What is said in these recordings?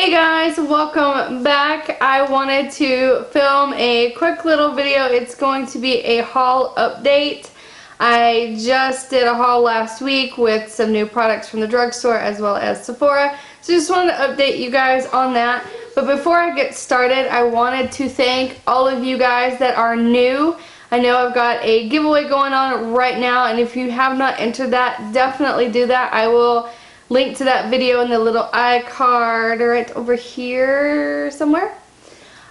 Hey guys, welcome back. I wanted to film a quick little video. It's going to be a haul update. I just did a haul last week with some new products from the drugstore as well as Sephora. So just wanted to update you guys on that. But before I get started, I wanted to thank all of you guys that are new. I know I've got a giveaway going on right now, and if you have not entered that, definitely do that. I will link to that video in the little iCard right over here somewhere.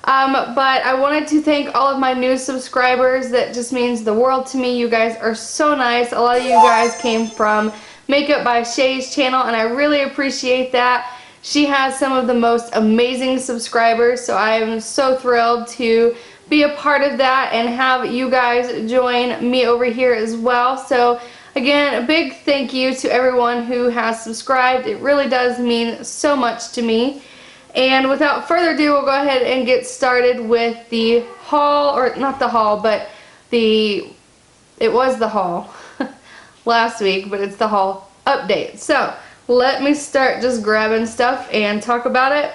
But I wanted to thank all of my new subscribers. That just means the world to me. You guys are so nice. A lot of you guys came from Makeup by Shay's channel, and I really appreciate that. She has some of the most amazing subscribers, so I am so thrilled to be a part of that and have you guys join me over here as well. So again, a big thank you to everyone who has subscribed. It really does mean so much to me. And without further ado, we'll go ahead and get started with the haul, or not the haul, but it was the haul last week, but it's the haul update. So let me start just grabbing stuff and talk about it.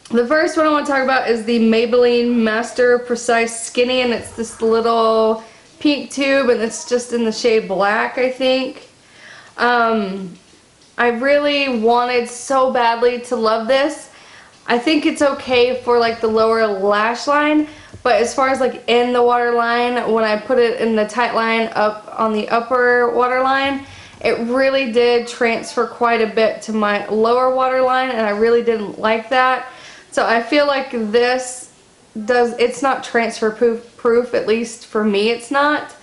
The first one I want to talk about is the Maybelline Master Precise Skinny, and it's this little pink tube, and it's just in the shade black, I think. I really wanted so badly to love this. I think it's okay for like the lower lash line, but as far as like in the waterline, when I put it in the tight line up on the upper waterline, it really did transfer quite a bit to my lower waterline, and I really didn't like that. So I feel like this it's not transfer proof, at least for me it's not.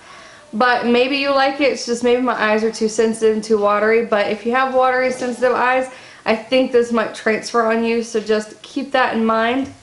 But maybe you like it, it's just maybe my eyes are too sensitive and too watery. But if you have watery sensitive eyes, I think this might transfer on you, so just keep that in mind.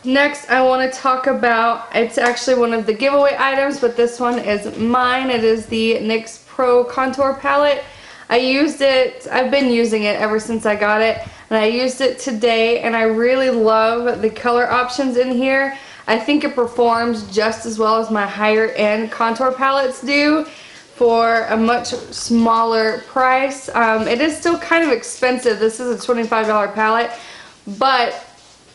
Next I want to talk about, it's actually one of the giveaway items, but this one is mine. It is the NYX Pro Contour Palette. I've been using it ever since I got it, and I used it today, and I really love the color options in here. I think it performs just as well as my higher end contour palettes do for a much smaller price. It is still kind of expensive. This is a $25 palette, but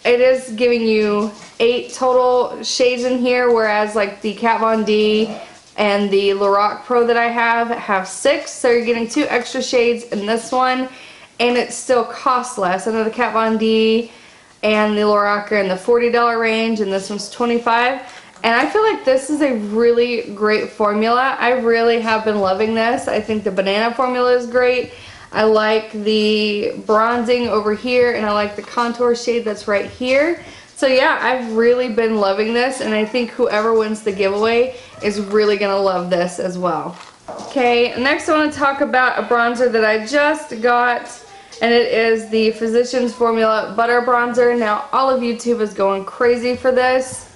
it is giving you 8 total shades in here, whereas like the Kat Von D and the Lorac Pro that I have 6, so you're getting 2 extra shades in this one, and it still costs less. I know the Kat Von D and the Lorac are in the $40 range, and this one's $25. And I feel like this is a really great formula. I really have been loving this. I think the banana formula is great. I like the bronzing over here, and I like the contour shade that's right here. So yeah, I've really been loving this, and I think whoever wins the giveaway is really gonna love this as well. Okay, next I want to talk about a bronzer that I just got, and it is the Physicians Formula Butter Bronzer. Now all of YouTube is going crazy for this.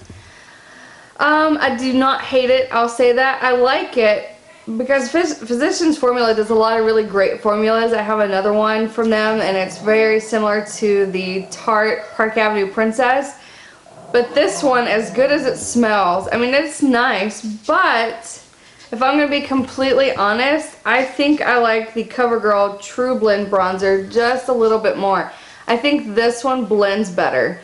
I do not hate it, I'll say that. I like it because Physicians Formula does a lot of really great formulas. I have another one from them, and it's very similar to the Tarte Park Avenue Princess. But this one, as good as it smells, I mean, it's nice, but if I'm going to be completely honest, I think I like the CoverGirl True Blend Bronzer just a little bit more. I think this one blends better.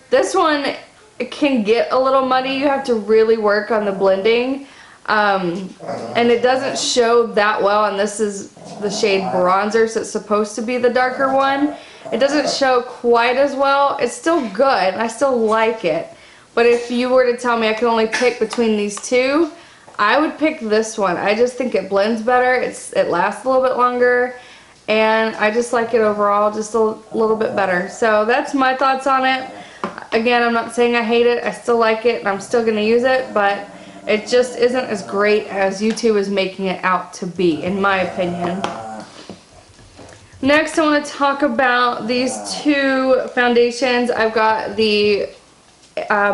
This one, it can get a little muddy. You have to really work on the blending. And it doesn't show that well, and this is the shade Bronzer, so it's supposed to be the darker one. It doesn't show quite as well. It's still good, I still like it. But if you were to tell me I could only pick between these two, I would pick this one. I just think it blends better, it lasts a little bit longer, and I just like it overall just a little bit better. So that's my thoughts on it. Again, I'm not saying I hate it, I still like it, and I'm still going to use it, but it just isn't as great as YouTube is making it out to be, in my opinion. Next, I want to talk about these 2 foundations. I've got the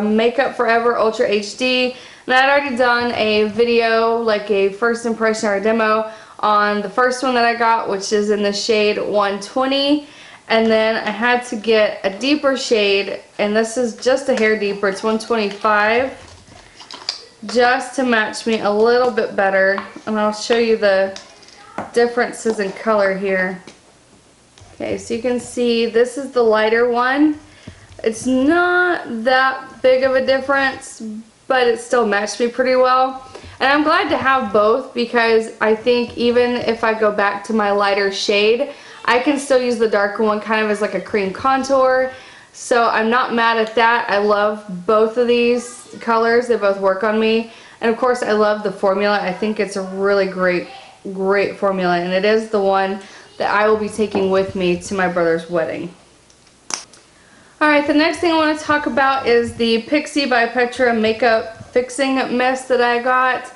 Makeup Forever Ultra HD, and I'd already done a video, like a first impression or a demo, on the first one that I got, which is in the shade 120. And then I had to get a deeper shade, and this is just a hair deeper, it's 125, just to match me a little bit better. And I'll show you the differences in color here. Okay, so you can see this is the lighter one. It's not that big of a difference, but it still matched me pretty well. And I'm glad to have both because I think even if I go back to my lighter shade, I can still use the darker one kind of as like a cream contour. So I'm not mad at that. I love both of these colors. They both work on me. And of course I love the formula. I think it's a really great formula, and it is the one that I will be taking with me to my brother's wedding. Alright, the next thing I want to talk about is the Pixi by Petra Makeup Fixing Mist that I got.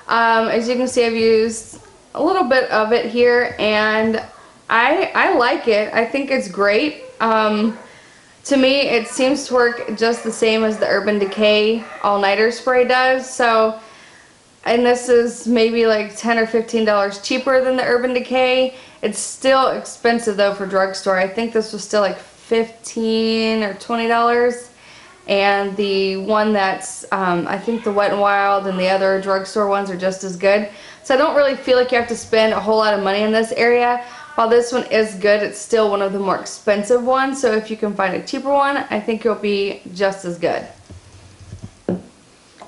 As you can see, I've used a little bit of it here, and I like it. I think it's great. To me, it seems to work just the same as the Urban Decay All-Nighter Spray does. So, and this is maybe like $10 or $15 cheaper than the Urban Decay. It's still expensive though for drugstore. I think this was still like $15 or $20. And the one that's, I think the Wet n Wild and the other drugstore ones are just as good. So I don't really feel like you have to spend a whole lot of money in this area. While this one is good, it's still one of the more expensive ones. So if you can find a cheaper one, I think you'll be just as good.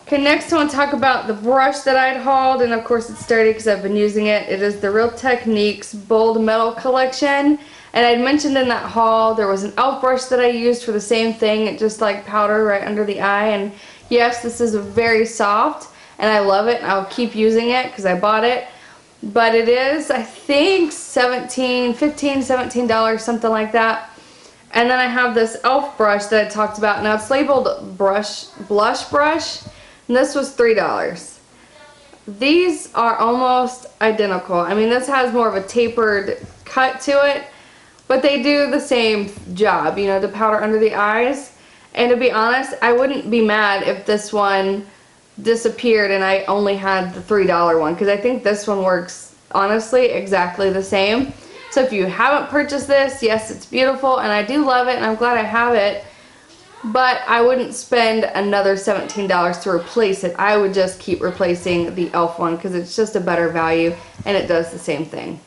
Okay, next I want to talk about the brush that I'd hauled, and of course it's sturdy because I've been using it. It is the Real Techniques Bold Metal Collection, and I'd mentioned in that haul there was an e.l.f. brush that I used for the same thing. It just like powder right under the eye, and yes, this is very soft, and I love it, and I'll keep using it because I bought it. But it is, I think, $15, $17, something like that. And then I have this e.l.f. brush that I talked about. Now it's labeled blush brush. And this was $3. These are almost identical. I mean, this has more of a tapered cut to it, but they do the same job, you know, to powder under the eyes. And to be honest, I wouldn't be mad if this one disappeared and I only had the $3 one, because I think this one works honestly exactly the same. So if you haven't purchased this, yes, it's beautiful and I do love it and I'm glad I have it. But I wouldn't spend another $17 to replace it. I would just keep replacing the e.l.f. one because it's just a better value and it does the same thing.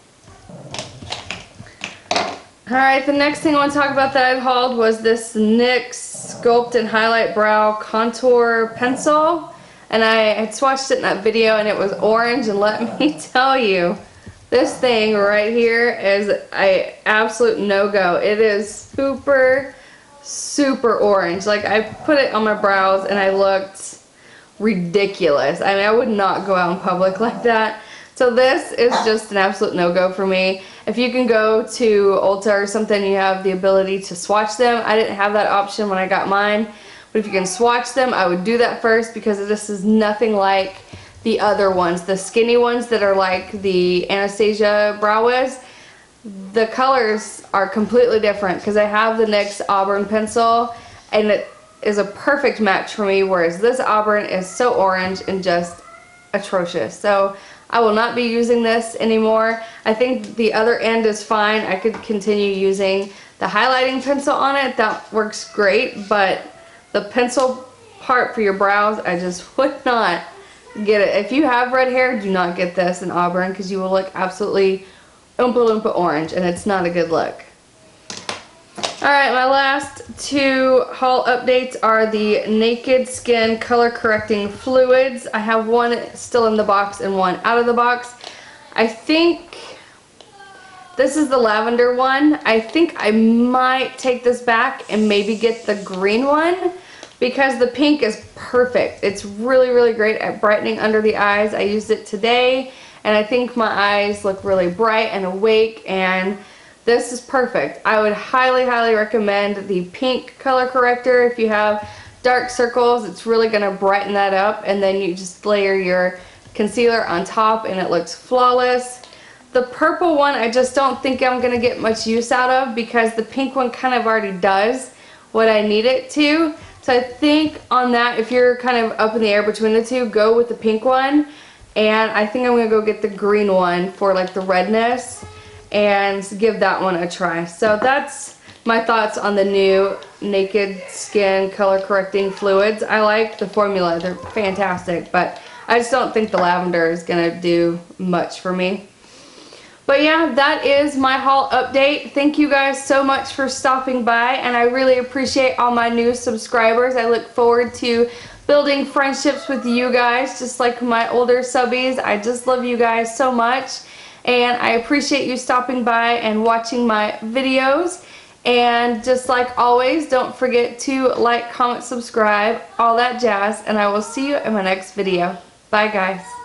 Alright, the next thing I want to talk about that I hauled was this NYX Sculpt and Highlight Brow Contour Pencil. And I had swatched it in that video and it was orange, and let me tell you, this thing right here is an absolute no-go. It is super orange. Like, I put it on my brows and I looked ridiculous. I mean, I would not go out in public like that. So this is just an absolute no-go for me. If you can go to Ulta or something, you have the ability to swatch them. I didn't have that option when I got mine. But if you can swatch them, I would do that first because this is nothing like the other ones. The skinny ones that are like the Anastasia Brow Wiz. The colors are completely different because I have the NYX Auburn pencil and it is a perfect match for me, whereas this Auburn is so orange and just atrocious. So I will not be using this anymore. I think the other end is fine. I could continue using the highlighting pencil on it. That works great, but the pencil part for your brows, I just would not get it. If you have red hair, do not get this in Auburn because you will look absolutely Oompa Loompa orange, and it's not a good look. Alright, my last two haul updates are the Naked Skin Color Correcting Fluids. I have one still in the box and one out of the box. I think this is the lavender one. I think I might take this back and maybe get the green one because the pink is perfect. It's really great at brightening under the eyes. I used it today and I think my eyes look really bright and awake, and this is perfect. I would highly recommend the pink color corrector. If you have dark circles, it's really going to brighten that up, and then you just layer your concealer on top and it looks flawless. The purple one I just don't think I'm going to get much use out of because the pink one kind of already does what I need it to. So I think on that, if you're kind of up in the air between the two, go with the pink one. And I think I'm going to go get the green one for like the redness and give that one a try. So that's my thoughts on the new Naked Skin Color Correcting Fluids. I like the formula. They're fantastic, but I just don't think the lavender is going to do much for me. But yeah, that is my haul update. Thank you guys so much for stopping by, and I really appreciate all my new subscribers. I look forward to building friendships with you guys, just like my older subbies. I just love you guys so much, and I appreciate you stopping by and watching my videos. And just like always, don't forget to like, comment, subscribe, all that jazz, and I will see you in my next video. Bye guys.